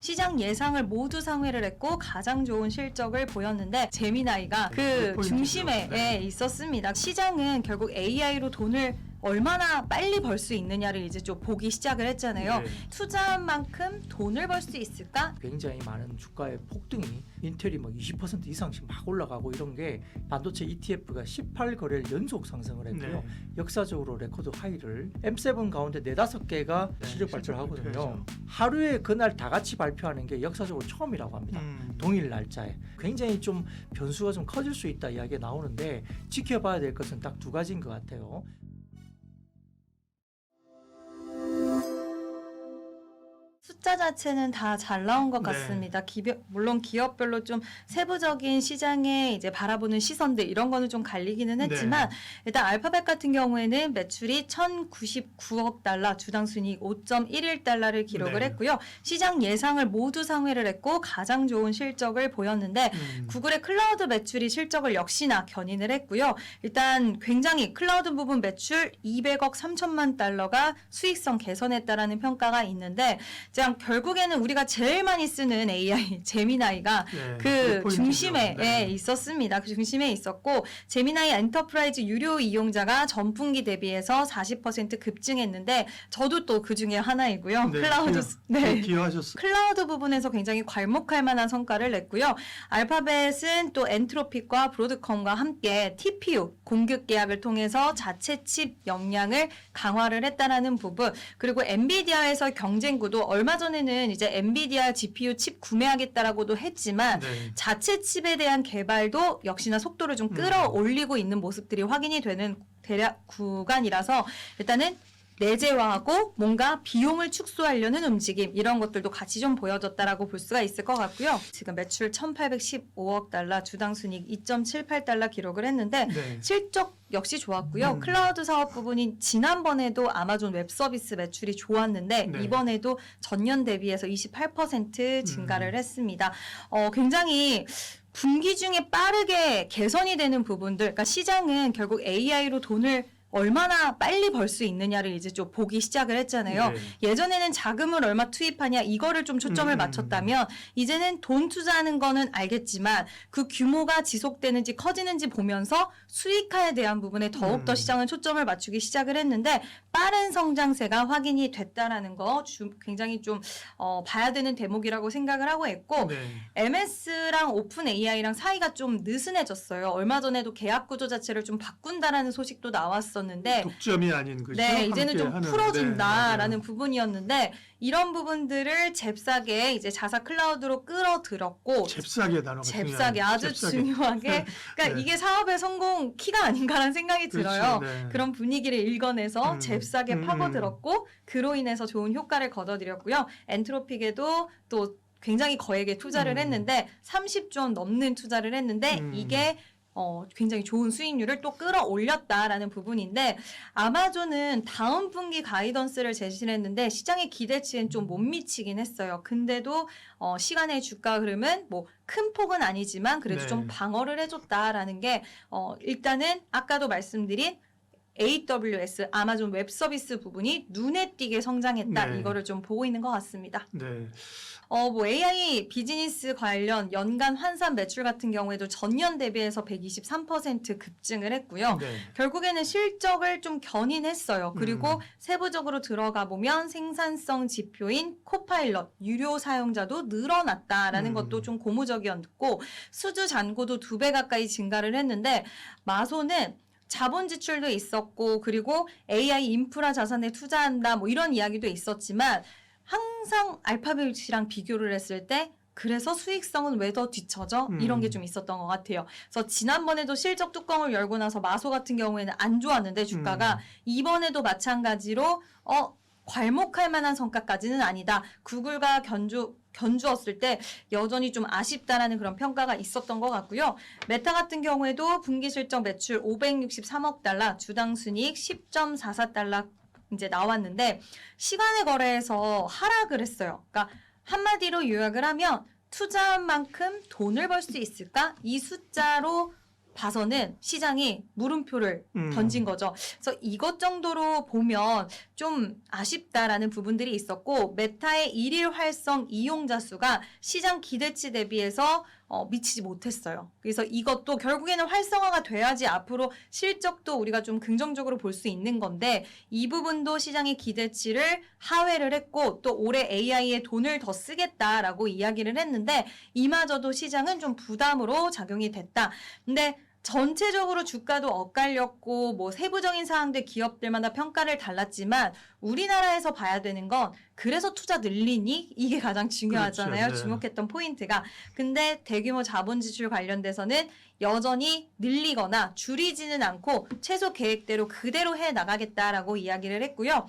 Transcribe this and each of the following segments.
시장 예상을 모두 상회를 했고 가장 좋은 실적을 보였는데 제미나이가 그 중심에 네. 있었습니다. 시장은 결국 AI로 돈을 얼마나 빨리 벌 수 있느냐를 이제 좀 보기 시작을 했잖아요. 네. 투자한 만큼 돈을 벌 수 있을까? 굉장히 많은 주가의 폭등이 인텔이 뭐 20% 이상씩 막 올라가고 이런 게 반도체 ETF가 18거래일 연속 상승을 했고요. 네. 역사적으로 레코드 하이를 M7 가운데 4-5개가 네, 실적 발표를 하거든요. 발표하죠. 하루에 그날 다 같이 발표하는 게 역사적으로 처음이라고 합니다. 동일 날짜에. 굉장히 좀 변수가 좀 커질 수 있다 이야기가 나오는데 지켜봐야 될 것은 딱 두 가지인 것 같아요. 숫자 자체는 다 잘 나온 것 네. 같습니다. 물론 기업별로 좀 세부적인 시장에 이제 바라보는 시선들 이런 거는 좀 갈리기는 했지만 일단 알파벳 같은 경우에는 매출이 1,099억 달러, 주당 순이익 5.11달러를 기록을 네. 했고요. 시장 예상을 모두 상회를 했고 가장 좋은 실적을 보였는데 구글의 클라우드 매출이 실적을 역시나 견인을 했고요. 일단 굉장히 클라우드 부분 매출 200억 3천만 달러가 수익성 개선했다라는 평가가 있는데 결국에는 우리가 제일 많이 쓰는 AI 제미나이가 네, 그 포인트죠. 중심에 네. 있었습니다. 그 중심에 있었고 제미나이 엔터프라이즈 유료 이용자가 전분기 대비해서 40% 급증했는데 저도 또 그 중에 하나이고요. 네, 클라우드 기여하셨어요. 클라우드 부분에서 굉장히 괄목할 만한 성과를 냈고요. 알파벳은 또 엔트로픽과 브로드컴과 함께 TPU 공급 계약을 통해서 자체 칩 역량을 강화를 했다라는 부분, 그리고 엔비디아에서 경쟁 구도 얼마 전에는 이제 엔비디아 GPU 칩 구매하겠다라고도 했지만 네. 자체 칩에 대한 개발도 역시나 속도를 좀 끌어올리고 있는 모습들이 확인이 되는 대략 구간이라서 일단은 내재화하고 뭔가 비용을 축소하려는 움직임 이런 것들도 같이 좀 보여졌다라고 볼 수가 있을 것 같고요. 지금 매출 1,815억 달러, 주당 순이익 2.78달러 기록을 했는데 네. 실적 역시 좋았고요. 클라우드 사업 부분이 지난번에도 아마존 웹 서비스 매출이 좋았는데 네. 이번에도 전년 대비해서 28% 증가를 했습니다. 굉장히 분기 중에 빠르게 개선이 되는 부분들, 그러니까 시장은 결국 AI로 돈을 얼마나 빨리 벌 수 있느냐를 이제 좀 보기 시작을 했잖아요. 네. 예전에는 자금을 얼마 투입하냐 이거를 좀 초점을 맞췄다면 이제는 돈 투자하는 거는 알겠지만 그 규모가 지속되는지 커지는지 보면서 수익화에 대한 부분에 더욱더 시장은 초점을 맞추기 시작을 했는데 빠른 성장세가 확인이 됐다라는 거 굉장히 좀 봐야 되는 대목이라고 생각을 하고 있고 네. MS랑 오픈 AI랑 사이가 좀 느슨해졌어요. 얼마 전에도 계약 구조 자체를 좀 바꾼다라는 소식도 나왔었는데 독점이 아닌 그죠? 네, 이제는 좀 함께 하는. 풀어준다라는 네, 부분이었는데 이런 부분들을 잽싸게 이제 자사 클라우드로 끌어들였고 잽싸게 단어가 잽싸게 아주 중요하게 그러니까 네. 이게 사업의 성공 키가 아닌가라는 생각이 들어요. 그렇죠. 네. 그런 분위기를 읽어내서 잽싸게 파고들었고 그로 인해서 좋은 효과를 거둬들였고요. 엔트로픽에도 또 굉장히 거액의 투자를 했는데 30조 원 넘는 투자를 했는데 이게 굉장히 좋은 수익률을 또 끌어올렸다라는 부분인데 아마존은 다음 분기 가이던스를 제시를 했는데 시장의 기대치엔 좀 못 미치긴 했어요. 근데도 시간의 주가 흐름은 뭐 큰 폭은 아니지만 그래도 네. 좀 방어를 해줬다라는 게 일단은 아까도 말씀드린 AWS 아마존 웹 서비스 부분이 눈에 띄게 성장했다. 네. 이거를 좀 보고 있는 것 같습니다. 네. 뭐 AI 비즈니스 관련 연간 환산 매출 같은 경우에도 전년 대비해서 123% 급증을 했고요. 네. 결국에는 실적을 좀 견인했어요. 그리고 세부적으로 들어가 보면 생산성 지표인 코파일럿 유료 사용자도 늘어났다라는 것도 좀 고무적이었고 수주 잔고도 2배 가까이 증가를 했는데 마소는 자본 지출도 있었고 그리고 AI 인프라 자산에 투자한다 뭐 이런 이야기도 있었지만 항상 알파벳이랑 비교를 했을 때 그래서 수익성은 왜 더 뒤처져? 이런 게 좀 있었던 것 같아요. 그래서 지난번에도 실적 뚜껑을 열고 나서 마소 같은 경우에는 안 좋았는데 주가가 이번에도 마찬가지로 괄목할 만한 성과까지는 아니다. 구글과 견주었을 때 여전히 좀 아쉽다라는 그런 평가가 있었던 것 같고요. 메타 같은 경우에도 분기 실적 매출 563억 달러, 주당 순이익 10.44달러 이제 나왔는데 시간의 거래에서 하락을 했어요. 그러니까 한마디로 요약을 하면 투자한 만큼 돈을 벌 수 있을까? 이 숫자로 봐서는 시장이 물음표를 던진 거죠. 그래서 이것 정도로 보면 좀 아쉽다라는 부분들이 있었고 메타의 일일 활성 이용자 수가 시장 기대치 대비해서 미치지 못했어요. 그래서 이것도 결국에는 활성화가 돼야지 앞으로 실적도 우리가 좀 긍정적으로 볼 수 있는 건데 이 부분도 시장의 기대치를 하회를 했고 또 올해 AI에 돈을 더 쓰겠다라고 이야기를 했는데 이마저도 시장은 좀 부담으로 작용이 됐다. 근데 전체적으로 주가도 엇갈렸고 뭐 세부적인 사항들 기업들마다 평가를 달랐지만 우리나라에서 봐야 되는 건 그래서 투자 늘리니? 이게 가장 중요하잖아요. 그렇죠. 네. 주목했던 포인트가. 근데 대규모 자본 지출 관련돼서는 여전히 늘리거나 줄이지는 않고 최소 계획대로 그대로 해 나가겠다라고 이야기를 했고요.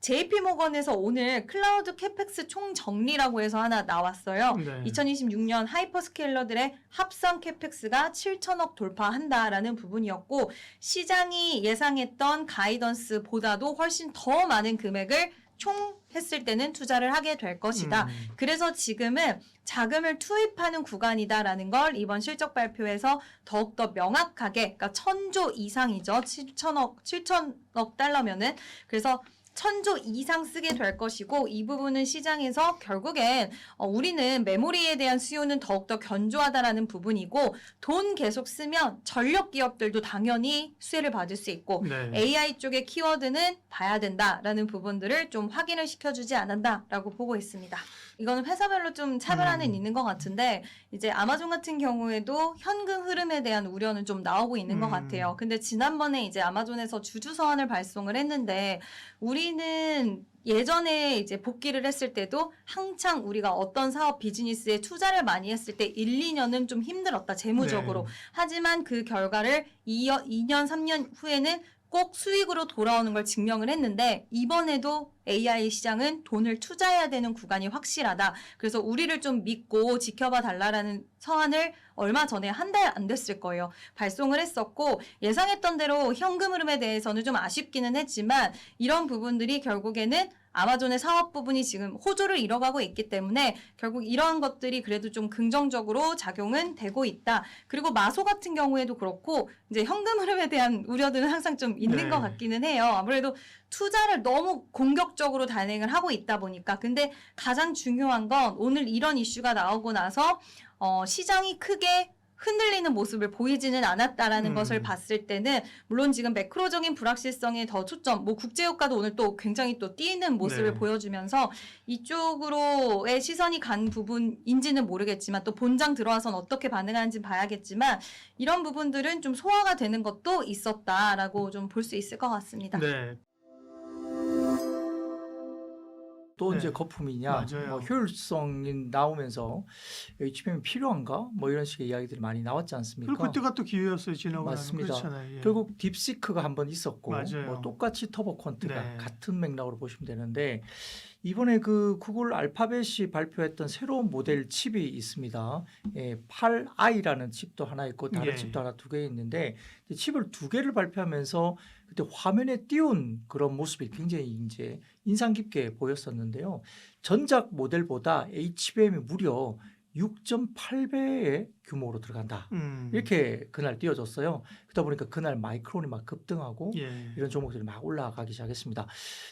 JP모건에서 오늘 클라우드 캐펙스 총정리라고 해서 하나 나왔어요. 네. 2026년 하이퍼스케일러들의 합산 캐펙스가 7천억 돌파한다라는 부분이었고 시장이 예상했던 가이던스보다도 훨씬 더 많은 금액을 총 했을 때는 투자를 하게 될 것이다. 그래서 지금은 자금을 투입하는 구간이다라는 걸 이번 실적 발표에서 더욱더 명확하게, 그러니까 1,000조 이상이죠. 7천억 달러면은. 그래서 1,000조 이상 쓰게 될 것이고 이 부분은 시장에서 결국엔 우리는 메모리에 대한 수요는 더욱더 견조하다라는 부분이고 돈 계속 쓰면 전력 기업들도 당연히 수혜를 받을 수 있고 네. AI 쪽의 키워드는 봐야 된다라는 부분들을 좀 확인을 시켜주지 않았다라고 보고 있습니다. 이거는 회사별로 좀 차별화는 있는 것 같은데 이제 아마존 같은 경우에도 현금 흐름에 대한 우려는 좀 나오고 있는 것 같아요. 근데 지난번에 이제 아마존에서 주주 서한을 발송을 했는데 우리는 예전에 이제 복귀를 했을 때도 한창 우리가 어떤 사업 비즈니스에 투자를 많이 했을 때 1, 2년은 좀 힘들었다, 재무적으로. 네. 하지만 그 결과를 2년, 3년 후에는 꼭 수익으로 돌아오는 걸 증명을 했는데 이번에도 AI 시장은 돈을 투자해야 되는 구간이 확실하다. 그래서 우리를 좀 믿고 지켜봐 달라라는 서한을 얼마 전에 한 달 안 됐을 거예요. 발송을 했었고 예상했던 대로 현금 흐름에 대해서는 좀 아쉽기는 했지만 이런 부분들이 결국에는 아마존의 사업 부분이 지금 호조를 잃어가고 있기 때문에 결국 이러한 것들이 그래도 좀 긍정적으로 작용은 되고 있다. 그리고 마소 같은 경우에도 그렇고 이제 현금 흐름에 대한 우려들은 항상 좀 있는 네. 것 같기는 해요. 아무래도 투자를 너무 공격적으로 단행을 하고 있다 보니까. 근데 가장 중요한 건 오늘 이런 이슈가 나오고 나서 시장이 크게 흔들리는 모습을 보이지는 않았다라는 것을 봤을 때는 물론 지금 매크로적인 불확실성에 더 초점, 뭐 국제유가도 오늘 또 굉장히 또 뛰는 모습을 네. 보여주면서 이쪽으로의 시선이 간 부분인지는 모르겠지만 또 본장 들어와서는 어떻게 반응하는지 봐야겠지만 이런 부분들은 좀 소화가 되는 것도 있었다라고 좀 볼 수 있을 것 같습니다. 네. 또 네. 이제 거품이냐, 맞아요. 뭐 효율성이 나오면서 HBM이 필요한가, 뭐 이런 식의 이야기들이 많이 나왔지 않습니까? 그리고 그때가 또 기회였어요. 지나고 나면. 맞습니다. 그렇잖아요. 예. 결국 딥시크가 한번 있었고, 맞아요. 뭐 똑같이 터보퀀트가 네. 같은 맥락으로 보시면 되는데 이번에 그 구글 알파벳이 발표했던 새로운 모델 칩이 있습니다. 8i라는 칩도 하나 있고 다른 예. 칩도 하나 2개 있는데 칩을 2개를 발표하면서 그때 화면에 띄운 그런 모습이 굉장히 이제 인상 깊게 보였었는데요. 전작 모델보다 HBM이 무려 6.8배의 규모로 들어간다. 이렇게 그날 띄워졌어요. 그러다 보니까 그날 마이크론이 막 급등하고 예. 이런 종목들이 막 올라가기 시작했습니다.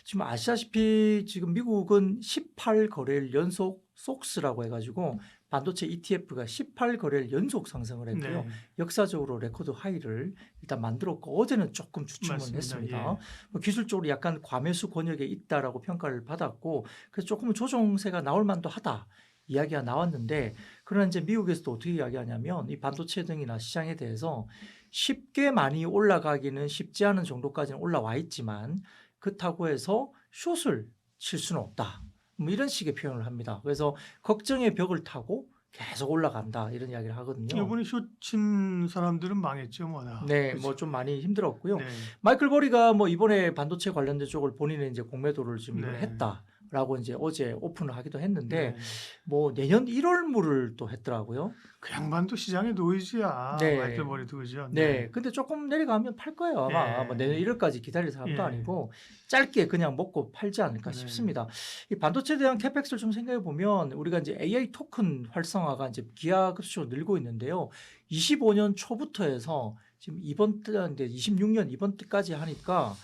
지금 아시다시피 지금 미국은 18거래일 연속 속스라고 해가지고 반도체 ETF가 18거래일 연속 상승을 했고요. 네. 역사적으로 레코드 하이를 일단 만들었고 어제는 조금 주춤을 맞습니다. 했습니다. 예. 뭐 기술적으로 약간 과매수 권역에 있다라고 평가를 받았고 그래서 조금 조정세가 나올 만도 하다. 이야기가 나왔는데 그러나 이제 미국에서도 어떻게 이야기하냐면 이 반도체 등이나 시장에 대해서 쉽게 많이 올라가기는 쉽지 않은 정도까지는 올라와 있지만 그렇다고 해서 숏을 칠 수는 없다. 뭐 이런 식의 표현을 합니다. 그래서 걱정의 벽을 타고 계속 올라간다 이런 이야기를 하거든요. 이번에 쇼친 사람들은 망했죠, 뭐다. 네, 그렇죠? 뭐 좀 많이 힘들었고요. 네. 마이클 버리가 뭐 이번에 반도체 관련된 쪽을 본인의 이제 공매도를 지금 네. 했다. 라고 이제 어제 오픈을 하기도 했는데 네. 뭐 내년 1월물을 또 했더라고요. 그 양반도 시장의 노이즈야. 네. 마이클 머리도 그죠? 네. 근데 조금 내려가면 팔 거예요. 아마 예. 뭐 내년 1월까지 기다릴 사람도 예. 아니고 짧게 그냥 먹고 팔지 않을까 네. 싶습니다. 이 반도체에 대한 캐펙스를 좀 생각해 보면 우리가 이제 AI 토큰 활성화가 이제 기하급수적으로 늘고 있는데요. 25년 초부터 해서 지금 이번 때인데 26년 이번 때까지 하니까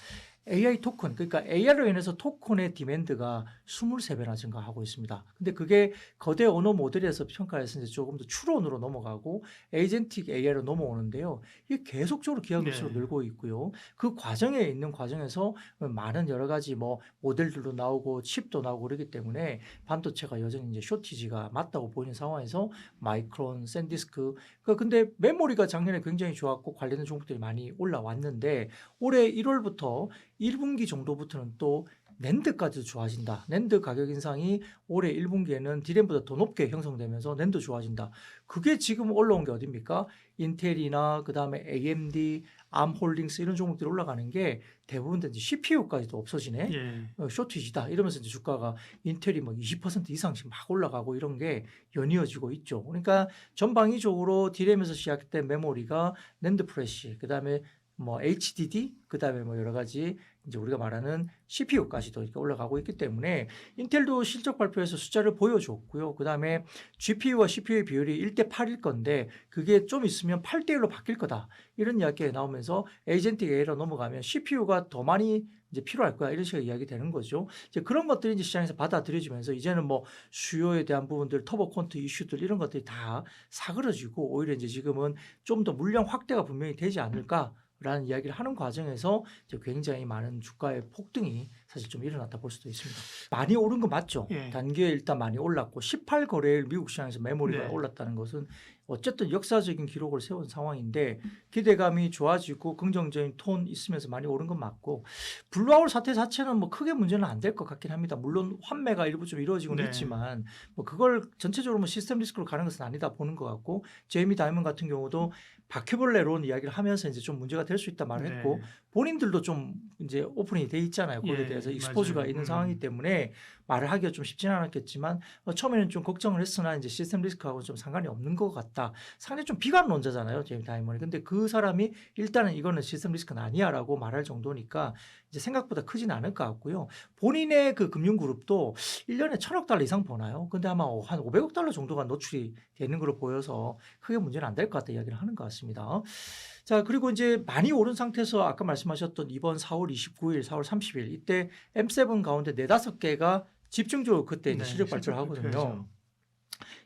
AI 토큰, 그러니까 AI로 인해서 토큰의 디맨드가 23배나 증가하고 있습니다. 근데 그게 거대 언어 모델에서 평가해서 이제 조금 더 추론으로 넘어가고 에이전틱 AI로 넘어오는데요. 이게 계속적으로 기하급수로 네. 늘고 있고요. 그 과정에 있는 과정에서 많은 여러 가지 뭐 모델들도 나오고 칩도 나오고 그러기 때문에 반도체가 여전히 이제 쇼티지가 맞다고 보이는 상황에서 마이크론, 샌디스크, 근데 메모리가 작년에 굉장히 좋았고 관련된 종목들이 많이 올라왔는데 올해 1월부터 1분기 정도부터는 또 낸드까지도 좋아진다. 낸드 가격 인상이 올해 1분기에는 디램보다 더 높게 형성되면서 낸드 좋아진다. 그게 지금 올라온 게 어딥니까? 인텔이나 그다음에 AMD, 암홀딩스 이런 종목들이 올라가는 게 대부분 이제 CPU까지도 없어지네. 예. 쇼티지다. 이러면서 이제 주가가 인텔이 뭐 20% 이상씩 막 올라가고 이런 게 연이어지고 있죠. 그러니까 전방위적으로 디램에서 시작된 메모리가 낸드 프레시, 그다음에 뭐 HDD, 그다음에 뭐 여러 가지 이제 우리가 말하는 CPU까지도 이렇게 올라가고 있기 때문에 인텔도 실적 발표에서 숫자를 보여줬고요. 그다음에 GPU와 CPU의 비율이 1대8일 건데 그게 좀 있으면 8대1로 바뀔 거다. 이런 이야기가 나오면서 에이전틱 AI로 넘어가면 CPU가 더 많이 이제 필요할 거야. 이런 식의 이야기 되는 거죠. 이제 그런 것들이 이제 시장에서 받아들여지면서 이제는 뭐 수요에 대한 부분들, 터보 콘트 이슈들 이런 것들이 다 사그러지고 오히려 이제 지금은 좀 더 물량 확대가 분명히 되지 않을까. 라는 이야기를 하는 과정에서 이제 굉장히 많은 주가의 폭등이 사실 좀 일어났다 볼 수도 있습니다. 많이 오른 거 맞죠? 예. 단기에 일단 많이 올랐고 18거래일 미국 시장에서 메모리가 네. 올랐다는 것은 어쨌든 역사적인 기록을 세운 상황인데 기대감이 좋아지고 긍정적인 톤 있으면서 많이 오른 건 맞고 블루아울 사태 자체는 뭐 크게 문제는 안 될 것 같긴 합니다. 물론 환매가 일부 좀 이루어지곤 네. 했지만 뭐 그걸 전체적으로 뭐 시스템 리스크로 가는 것은 아니다 보는 것 같고 제이미 다이먼 같은 경우도 바퀴벌레론 이야기를 하면서 이제 좀 문제가 될 수 있다 말을 했고 네. 본인들도 좀 이제 오픈이 돼 있잖아요. 거기에 예, 대해서 익스포즈가 맞아요. 있는 상황이기 때문에 말을 하기가 좀 쉽지는 않았겠지만 처음에는 좀 걱정을 했으나 이제 시스템 리스크하고 좀 상관이 없는 것 같다. 상당히 좀 비관론자잖아요, 제이미 다이먼이. 근데 그 사람이 일단은 이거는 시스템 리스크는 아니야라고 말할 정도니까 이제 생각보다 크지는 않을 것 같고요. 본인의 그 금융그룹도 1년에 1,000억 달러 이상 버나요? 근데 아마 한 500억 달러 정도가 노출이 되는 걸로 보여서 크게 문제는 안 될 것 같다 이야기를 하는 것 같습니다. 자, 그리고 이제 많이 오른 상태에서 아까 말씀하셨던 이번 4월 29일, 4월 30일 이때 M7 가운데 4-5개가 집중적으로 그때 이제 네, 실적 발표를 하거든요. 발표하죠.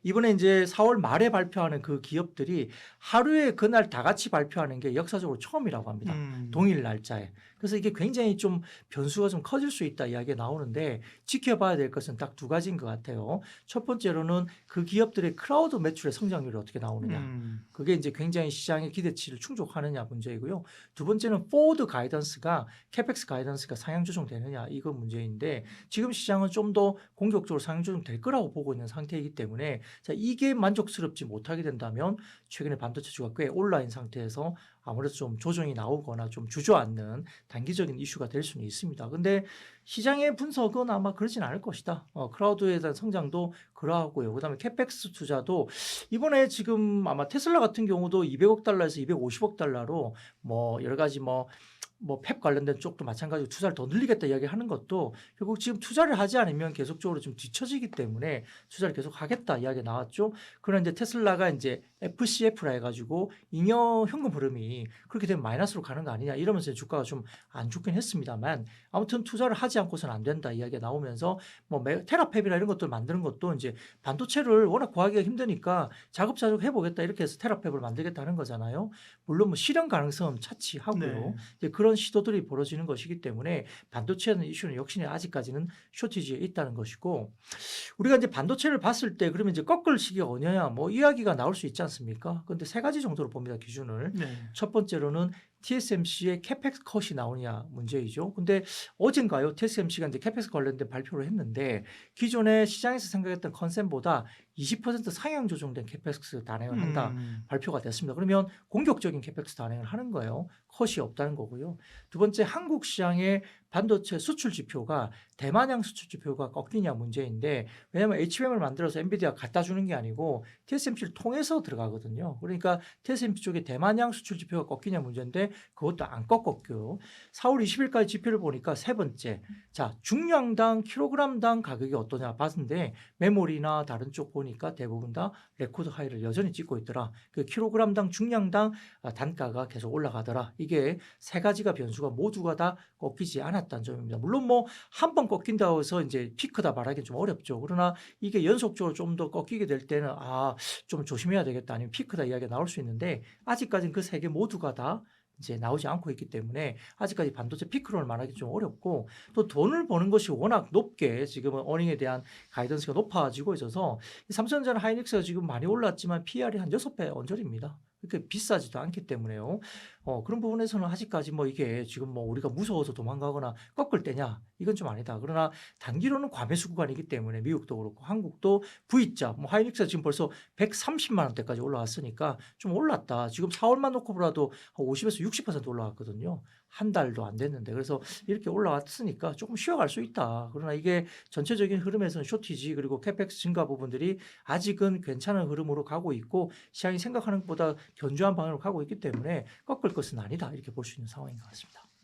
이번에 이제 4월 말에 발표하는 그 기업들이 하루에 그날 다 같이 발표하는 게 역사적으로 처음이라고 합니다. 동일 날짜에. 그래서 이게 굉장히 좀 변수가 좀 커질 수 있다 이야기가 나오는데 지켜봐야 될 것은 딱 두 가지인 것 같아요. 첫 번째로는 그 기업들의 클라우드 매출의 성장률이 어떻게 나오느냐. 그게 이제 굉장히 시장의 기대치를 충족하느냐 문제이고요. 두 번째는 포워드 가이던스가 캐펙스 가이던스가 상향 조정되느냐 이거 문제인데 지금 시장은 좀 더 공격적으로 상향 조정될 거라고 보고 있는 상태이기 때문에 자, 이게 만족스럽지 못하게 된다면 최근에 반도체 주가 꽤 올라인 상태에서 아무래도 좀 조정이 나오거나 좀 주저앉는 단기적인 이슈가 될 수는 있습니다. 근데 시장의 분석은 아마 그러진 않을 것이다. 클라우드에 대한 성장도 그러하고요. 그다음에 캐펙스 투자도 이번에 지금 아마 테슬라 같은 경우도 200억 달러에서 250억 달러로 뭐 여러 가지 뭐 펩 관련된 쪽도 마찬가지로 투자를 더 늘리겠다 이야기하는 것도 결국 지금 투자를 하지 않으면 계속적으로 좀 뒤처지기 때문에 투자를 계속 하겠다 이야기 나왔죠. 그런데 이제 테슬라가 이제 FCF라 해가지고 잉여 현금 흐름이 그렇게 되면 마이너스로 가는 거 아니냐 이러면서 주가가 좀 안 좋긴 했습니다만 아무튼 투자를 하지 않고서는 안 된다 이야기가 나오면서 뭐 테라팹이나 이런 것들 만드는 것도 이제 반도체를 워낙 구하기가 힘드니까 자급자족 해보겠다 이렇게 해서 테라팹을 만들겠다는 거잖아요. 물론 뭐 실현 가능성은 차치하고요. 네. 이제 그런 시도들이 벌어지는 것이기 때문에 반도체는 이슈는 역시 아직까지는 쇼티지에 있다는 것이고 우리가 이제 반도체를 봤을 때 그러면 이제 꺾을 시기가 어느냐 뭐 이야기가 나올 수 있지 않습니까? 근데 세 가지 정도로 봅니다 기준을. 네. 첫 번째로는 TSMC의 캐펙스 컷이 나오냐 문제이죠. 근데 어젠가요 TSMC가 이제 캐펙스 관련된 발표를 했는데 기존에 시장에서 생각했던 컨센보다 20% 상향 조정된 캐펙스 단행을 한다 발표가 됐습니다. 그러면 공격적인 캐펙스 단행을 하는 거예요. 컷이 없다는 거고요. 두 번째 한국 시장의 반도체 수출 지표가 대만향 수출 지표가 꺾이냐 문제인데 왜냐하면 HBM을 만들어서 엔비디아가 갖다 주는 게 아니고 TSMC를 통해서 들어가거든요. 그러니까 TSMC 쪽에 대만향 수출 지표가 꺾이냐 문제인데 그것도 안 꺾었고요. 4월 20일까지 지표를 보니까 세 번째, 자 중량당 킬로그램당 가격이 어떠냐 봤는데 메모리나 다른 쪽 보니까 대부분 다 레코드 하이를 여전히 찍고 있더라. 그 킬로그램당 중량당 단가가 계속 올라가더라. 이게 세 가지가 변수가 모두가 다 꺾이지 않았다는 점입니다. 물론 뭐 한 번 꺾인다고 해서 이제 피크다 말하기 좀 어렵죠. 그러나 이게 연속적으로 좀 더 꺾이게 될 때는 좀 조심해야 되겠다 아니면 피크다 이야기가 나올 수 있는데 아직까지는 그 세 개 모두가 다 이제 나오지 않고 있기 때문에 아직까지 반도체 피크론을 말하기 좀 어렵고 또 돈을 버는 것이 워낙 높게 지금은 어닝에 대한 가이던스가 높아지고 있어서 삼성전자 하이닉스가 지금 많이 올랐지만 PR이 한 6배 언저리입니다. 그렇게 비싸지도 않기 때문에요. 그런 부분에서는 아직까지 뭐 이게 지금 뭐 우리가 무서워서 도망가거나 꺾을 때냐 이건 좀 아니다. 그러나 단기로는 과매수 구간이기 때문에 미국도 그렇고 한국도 V자 뭐 하이닉스가 지금 벌써 130만 원대까지 올라왔으니까 좀 올랐다. 지금 4월만 놓고 보라도 50에서 60% 올라왔거든요. 한 달도 안 됐는데 그래서 이렇게 올라왔으니까 조금 쉬어갈 수 있다. 그러나 이게 전체적인 흐름에서는 쇼티지 그리고 캐펙스 증가 부분들이 아직은 괜찮은 흐름으로 가고 있고 시장이 생각하는 것보다 견조한 방향으로 가고 있기 때문에 꺾을 것은 아니다 이렇게 볼 수 있는 상황인 것 같습니다.